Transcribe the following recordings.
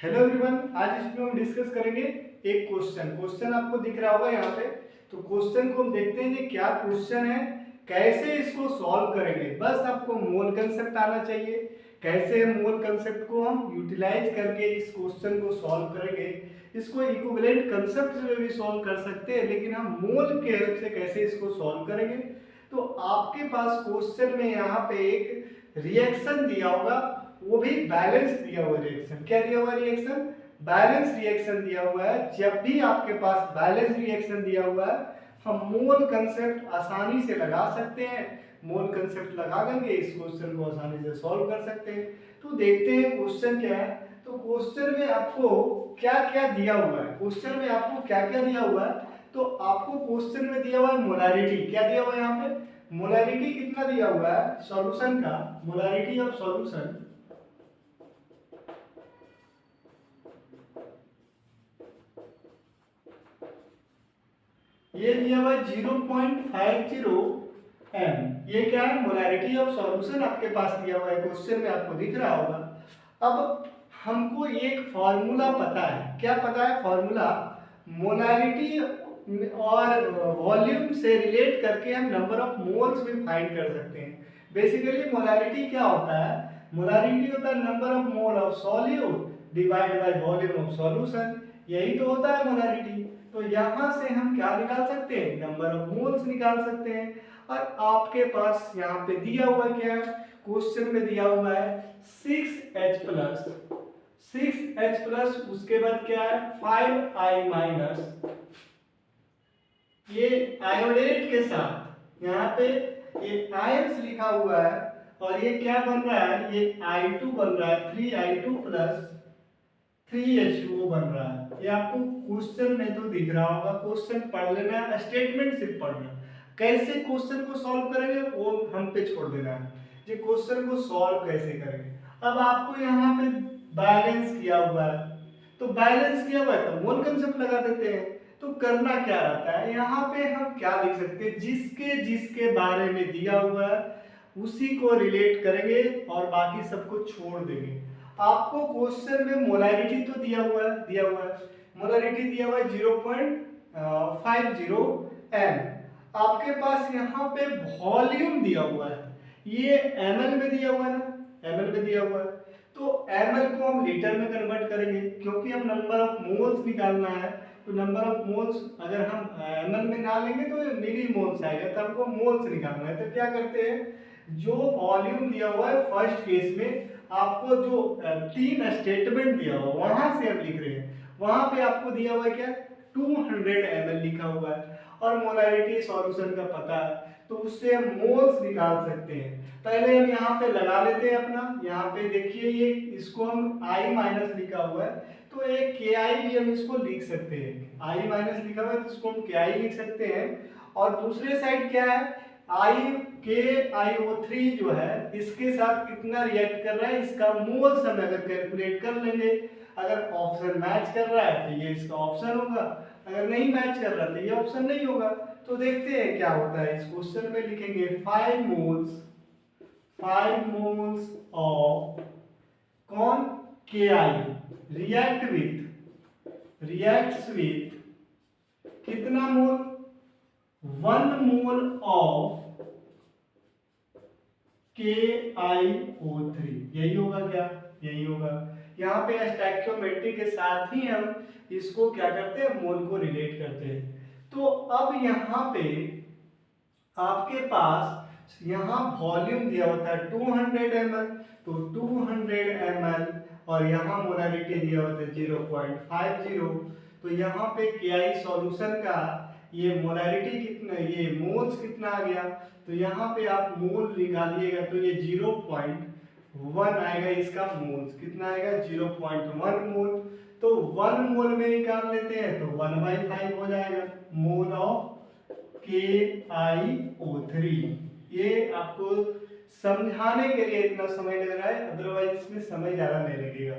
Hello everyone, आज इसमें हम डिस्कस करेंगे एक क्वेश्चन आपको दिख रहा होगा यहाँ पे। तो क्वेश्चन को हम देखते हैं कि क्या क्वेश्चन है, कैसे इसको सॉल्व करेंगे। बस आपको मोल कंसेप्ट आना चाहिए, कैसे मोल कंसेप्ट को हम यूटिलाइज करके इस क्वेश्चन को सॉल्व करेंगे। इसको इक्विवेलेंट कंसेप्ट में भी सॉल्व कर सकते हैं, लेकिन हम मोल के हेल्प से कैसे इसको सॉल्व करेंगे। तो आपके पास क्वेश्चन में यहाँ पे एक रिएक्शन दिया होगा, वो भी बैलेंस दिया हुआ रिएक्शन। क्या दिया हुआ रिएक्शन? बैलेंस रिएक्शन दिया हुआ है। जब भी आपके पास बैलेंस रिएक्शन दिया हुआ है, हम मोल कंसेप्ट आसानी से लगा सकते हैं। मोल कंसेप्ट लगा करके इस क्वेश्चन को आसानी से सॉल्व कर सकते हैं। तो देखते हैं क्वेश्चन क्या है। तो क्वेश्चन में आपको क्या क्या दिया हुआ है, क्वेश्चन में आपको क्या क्या दिया हुआ है। तो आपको क्वेश्चन में दिया हुआ है मोलारिटी। क्या दिया हुआ है यहाँ पे? मोलारिटी कितना दिया हुआ है सॉल्यूशन का? मोलारिटी ऑफ सॉल्यूशन ये दिया हुआ है 0.50 एम। ये क्या है? मोलैरिटी ऑफ सॉल्यूशन आपके पास दिया हुआ है, क्वेश्चन में आपको दिख रहा होगा। अब हमको एक फॉर्मूला पता है। क्या पता है फॉर्मूला? मोलैरिटी और वॉल्यूम से रिलेट करके हम नंबर ऑफ मोल्स भी फाइंड कर सकते हैं। बेसिकली मोलैरिटी क्या होता है? मोलैरिटी होता है number of mole of solute divide by volume of solution. यही तो होता है मोलैरिटी। तो यहां से हम क्या निकाल सकते हैं? नंबर ऑफ मोल्स निकाल सकते हैं। और आपके पास यहाँ पे दिया हुआ क्या है? क्वेश्चन में दिया हुआ है 6H प्लस 6H प्लस, उसके बाद क्या है 5I माइनस। ये आयोडेट के साथ यहाँ पे ये आयंस लिखा हुआ है, और ये क्या बन रहा है? ये I2 बन रहा है, 3I2 प्लस 3H2O बन रहा है। ये आपको क्वेश्चन में तो दिख रहा होगा। क्वेश्चन पढ़ लेना है, स्टेटमेंट सिर्फ पढ़ना। कैसे क्वेश्चन को सॉल्व करेंगे वो हम पे छोड़ देना है। ये क्वेश्चन को सॉल्व कैसे करेंगे। अब आपको यहाँ पे बैलेंस किया हुआ है, तो बैलेंस किया हुआ है तो मोल कंसेप्ट लगा देते हैं। तो करना क्या रहता है, यहाँ पे हम क्या लिख सकते हैं? जिसके जिसके बारे में दिया हुआ है उसी को रिलेट करेंगे और बाकी सबको छोड़ देंगे। आपको क्वेश्चन में मोलैरिटी तो दिया हुआ है मोलैरिटी दिया हुआ है 0.50 एम। आपके पास यहाँ पे वॉल्यूम दिया हुआ है, ये ml में दिया हुआ है ना, ml में दिया हुआ है। तो ml को हम लीटर में कन्वर्ट करेंगे, क्योंकि हम नंबर ऑफ मोल्स निकालना है। तो नंबर ऑफ मोल्स अगर हम ml में ना लेंगे तो मिली मोल्स आएगा, तो हमको मोल्स निकालना है। तो क्या करते हैं, जो वॉल्यूम दिया हुआ है फर्स्ट केस में आपको जो 3 स्टेटमेंट दिया हुआ वहां से हम लिख रहे हैं। वहां पे आपको दिया हुआ है क्या? 200 ml लिखा हुआ है, और मोलैरिटी सॉल्यूशन का पता है, तो उससे हम मोल्स निकाल सकते हैं। पहले हम यहाँ पे लगा लेते हैं अपना। यहाँ पे देखिए, ये इसको हम I माइनस लिखा हुआ है, तो एक KI भी हम इसको लिख सकते हैं। I माइनस लिखा हुआ है तो इसको हम KI लिख सकते हैं। और दूसरे साइड क्या है? KiO3 जो है इसके साथ कितना रिएक्ट कर रहा है, इसका मोल्स हम अगर कैलकुलेट कर लेंगे। अगर ऑप्शन मैच कर रहा है तो ये इसका ऑप्शन होगा, अगर नहीं मैच कर रहा तो ये ऑप्शन नहीं होगा। तो देखते हैं क्या होता है। इस क्वेश्चन में लिखेंगे 5 मोल्स ऑफ कौन? KI रिएक्ट्स विथ कितना मोल? 1 मोल ऑफ KiO3। यही होगा क्या? यही होगा। यहाँ पे स्टैक्योमेट्री के साथ ही हम इसको क्या करते हैं? मोल को रिलेट करते हैं। तो अब यहाँ पे आपके पास यहाँ वॉल्यूम दिया होता है 200 ml, तो 200 ml, और यहाँ मोलैरिटी दिया होता है 0.50। तो यहाँ पे KI सॉल्यूशन का ये मोलैरिटी कितना, ये मोल्स कितना आ गया? तो यहाँ पे आप मोल निकालिएगा तो ये 0.1 आएगा। इसका मोल्स कितना आएगा? 0.1 मोल। तो 1 मोल में निकाल लेते हैं तो 1/5 हो जाएगा मोल ऑफ KiO3। ये आपको समझाने के लिए इतना समय लग रहा है, अदरवाइज इसमें समय ज्यादा नहीं लगेगा।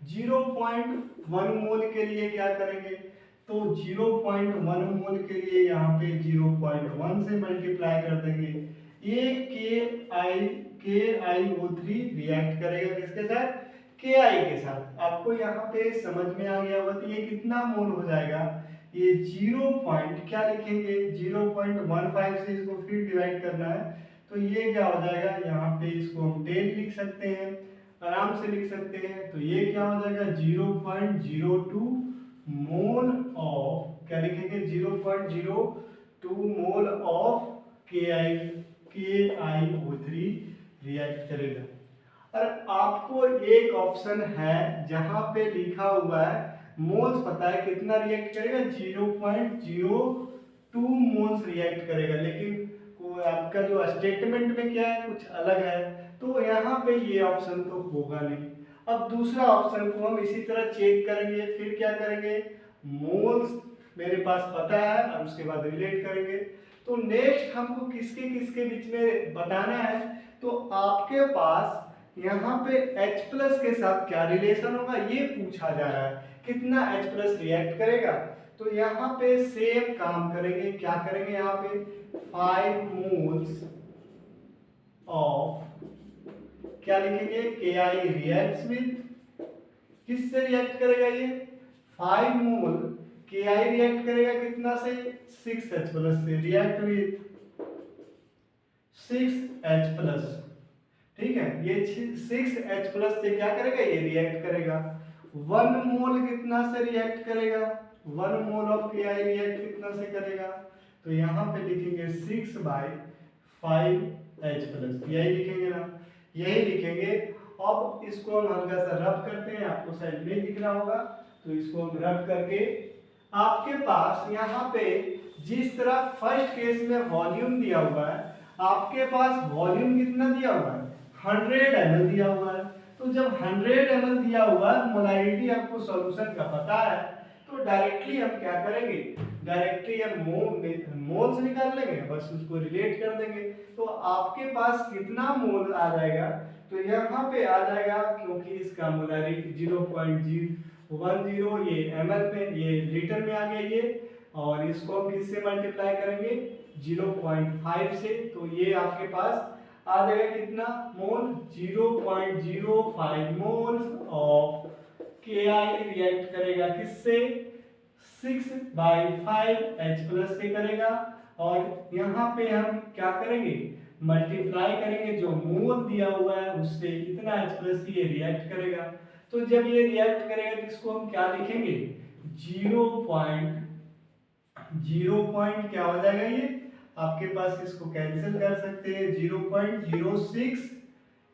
0.1 मोल के लिए क्या करेंगे? तो 0.1 मोल के लिए यहाँ पे 0.1 से मल्टीप्लाई कर देंगे। ये KiO3 रिएक्ट करेगा किसके साथ? के आई के साथ। आपको यहाँ पे समझ में आ गया होगा। तो ये कितना मोल हो जाएगा, ये 0 पॉइंट क्या लिखेंगे 0.15 से इसको फिर डिवाइड करना है, तो ये क्या हो जाएगा, यहाँ पे इसको हम 10 लिख सकते हैं, आराम से लिख सकते हैं। तो ये क्या हो जाएगा 0.02 मोल ऑफ, क्या लिखेंगे 0.02 मोल ऑफ KiO3 रिएक्ट करेगा। और आपको एक ऑप्शन है जहां पे लिखा हुआ है मोल्स, पता है कितना रिएक्ट करेगा 0.02 मोल्स रिएक्ट करेगा, लेकिन आपका जो स्टेटमेंट में क्या है कुछ अलग है, तो यहाँ पे ये ऑप्शन तो होगा नहीं। अब दूसरा ऑप्शन को हम इसी तरह चेक करेंगे, फिर क्या करेंगे, मोल्स मेरे पास पता है और उसके बाद रिलेट करेंगे। तो नेक्स्ट हमको किसके किसके बीच में बताना है, तो आपके पास यहाँ पे H प्लस के साथ क्या रिलेशन होगा ये पूछा जा रहा है, कितना H प्लस रिएक्ट करेगा। तो यहाँ पे सेम काम करेंगे, क्या करेंगे यहाँ पे 5 मोल्स ऑफ, क्या लिखेंगे Ki रिएक्ट्स विद, किससे रिएक्ट करेगा ये 5 मोल Ki रिएक्ट करेगा कितना से 6H प्लस से, रिएक्ट विद 6H प्लस, ठीक है। ये 6H प्लस से क्या करेगा, ये रिएक्ट करेगा। 1 मोल कितना से रिएक्ट करेगा, 1 मोल ऑफ Ki रिएक्ट कितना से करेगा, तो यहाँ पे लिखेंगे 6/5H प्लस, यही लिखेंगे ना, यही लिखेंगे। अब इसको हम हल्का सा रब करते हैं, आपको साइड में दिख रहा होगा, तो इसको हम रब करके आपके पास यहाँ पे जिस तरह फर्स्ट केस में वॉल्यूम दिया हुआ है, आपके पास वॉल्यूम कितना दिया हुआ है 100 ml दिया हुआ है। तो जब 100 ml दिया हुआ है, मोलारिटी आपको सॉल्यूशन का पता है, तो डायरेक्टली हम क्या करेंगे, डायरेक्टली हम मोल्स निकाल लेंगे, बस उसको रिलेट कर देंगे। तो आपके पास कितना मोल आ जाएगा, तो यहाँ पे आ जाएगा, क्योंकि इसका मोलारिटी 0.010 ये ml में, ये लीटर में आ गया ये, और इसको हम किससे मल्टीप्लाई करेंगे 0.5 से, तो ये आपके पास आ जाएगा कितना मोल 0.05 मोल्स ऑफ Ki रिएक्ट करेगा किससे 6/5H प्लस से करेगा। और यहाँ पे हम क्या करेंगे मल्टीप्लाई करेंगे, जो मोल दिया हुआ है उससे इतना H प्लस ये रिएक्ट करेगा। तो जब ये रिएक्ट करेगा तो इसको हम क्या लिखेंगे 0. क्या हो जाएगा, ये आपके पास इसको कैंसिल कर सकते हैं 0.06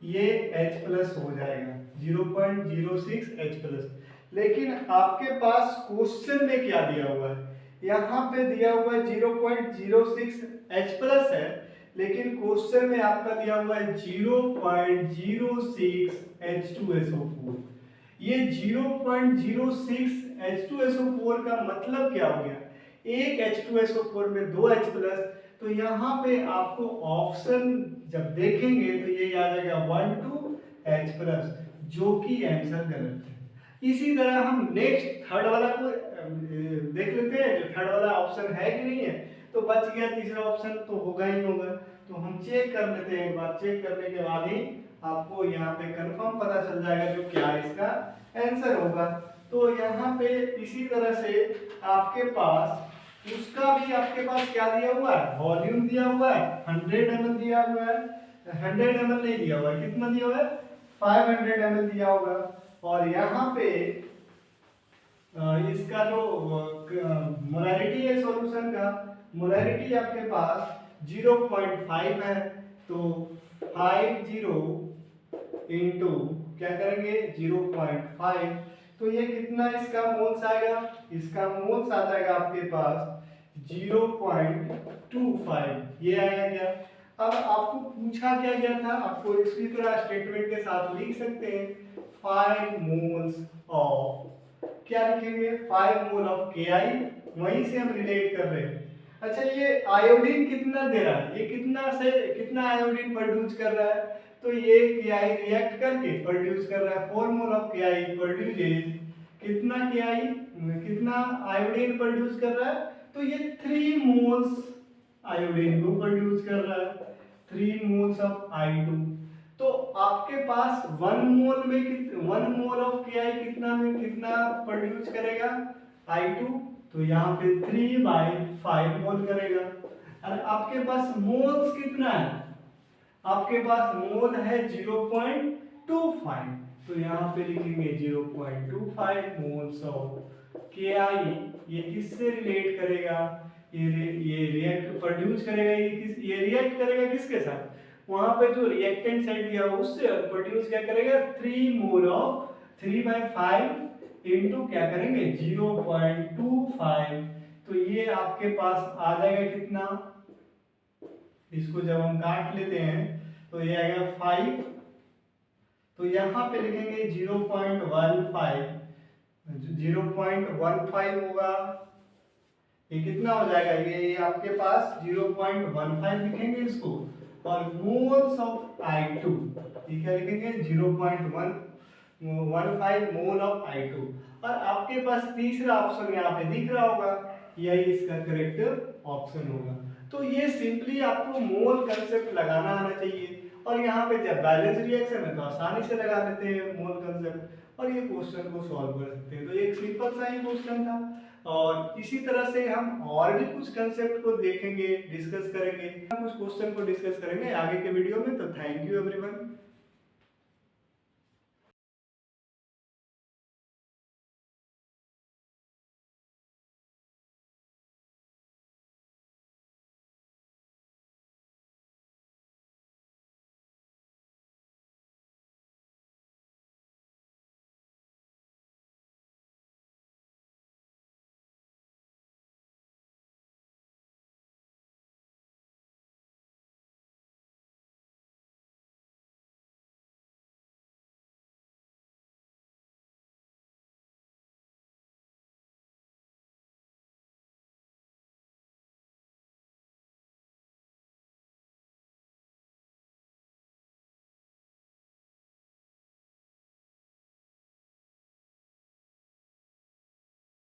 ये H प्लस हो जाएगा 0.06 H प्लस। लेकिन आपके पास क्वेश्चन में क्या दिया हुआ है, यहाँ पे दिया हुआ है 0.06 H प्लस है, लेकिन क्वेश्चन में आपका दिया हुआ है 0.06 H2SO4। ये 0.06 H2SO4 का मतलब क्या हो गया, एक H2SO4 में 2 H प्लस, तो यहाँ पे आपको ऑप्शन जब देखेंगे तो ये आ जाएगा 1 2 H प्लस, जो कि आंसर गलत है। इसी तरह हम नेक्स्ट थर्ड वाला को देख लेते हैं, जो थर्ड वाला ऑप्शन है कि नहीं है, तो बच गया तीसरा ऑप्शन तो होगा ही होगा। तो हम चेक कर लेते हैं एक बार, चेक करने के बाद ही आपको यहाँ पे कंफर्म पता चल जाएगा जो क्या इसका आंसर होगा। तो यहाँ पे इसी तरह से आपके पास उसका भी आपके पास क्या दिया हुआ है, वॉल्यूम दिया हुआ है 100 ml दिया हुआ है, 100 ml नहीं दिया हुआ है, कितना दिया हुआ है 500 ml दिया होगा। और यहाँ पे इसका जो मोलारिटी है सॉल्यूशन का, मोलारिटी आपके पास 0.5 है, तो 50 इंटू क्या करेंगे 0.5, तो ये कितना इसका मोल्स आएगा, इसका मोल्स आ जाएगा आपके पास 0.25, ये आएगा क्या। अब आपको पूछा क्या गया था, आपको इसी तरह स्टेटमेंट के साथ लिख सकते हैं 5 मोल्स ऑफ, क्या लिखेंगे 5 मोल ऑफ Ki, वहीं से हम रिलेट कर रहे हैं। अच्छा ये आयोडीन कितना दे रहा है, ये कितना आयोडीन प्रोड्यूस कर रहा है, तो ये Ki रिएक्ट करके प्रोड्यूस कर रहा है 4 मोल ऑफ Ki प्रोड्यूसेस कितना आयोडीन प्रोड्यूस कर रहा है, तो ये 3 मोल्स आयोडीन को प्रोड्यूस कर रहा है, 3 मोल्स ऑफ I2। तो आपके पास 1 मोल ऑफ के आई कितना प्रोड्यूस करेगा I2, तो यहाँ पे 3/5 मोल करेगा। और आपके पास मोल्स कितना है, आपके पास मोल है 0.25, तो यहाँ पे लिखेंगे 0.25 मोल्स ऑफ के आई। ये किससे रिलेट करेगा, ये रिएक्ट प्रोड्यूस करेगा, ये रिएक्ट करेगा किसके साथ, वहां पे जो रिएक्टेंट साइड दिया हुआ उससे प्रोड्यूस क्या करेगा 3 मोल ऑफ 3/5 इनटू क्या करेंगे 0.25, तो ये आपके पास आ जाएगा कितना, इसको जब हम काट लेते हैं तो ये आएगा 5, तो यहाँ पे लिखेंगे 0.15 होगा, ये कितना हो जाएगा, ये आपके पास 0.15 लिखेंगे इसको, और मोल्स ऑफ I2 ये क्या लिखेंगे 0.15 मोल ऑफ I2। और आपके पास तीसरा ऑप्शन यहाँ पे दिख रहा होगा, यही इसका करेक्ट ऑप्शन होगा। तो ये सिंपली आपको मोल कंसेप्ट लगाना आना चाहिए, और यहाँ पे जब बैलेंस रिएक्शन है तो आसानी से लगा लेते हैं मोल कंसेप्ट, और ये क्वेश्चन को सॉल्व कर सकते हैं। तो एक सिंपल सा ही क्वेश्चन था, और इसी तरह से हम और भी कुछ कंसेप्ट को देखेंगे, डिस्कस करेंगे, कुछ क्वेश्चन को डिस्कस करेंगे आगे के वीडियो में। तो थैंक यू एवरीवन।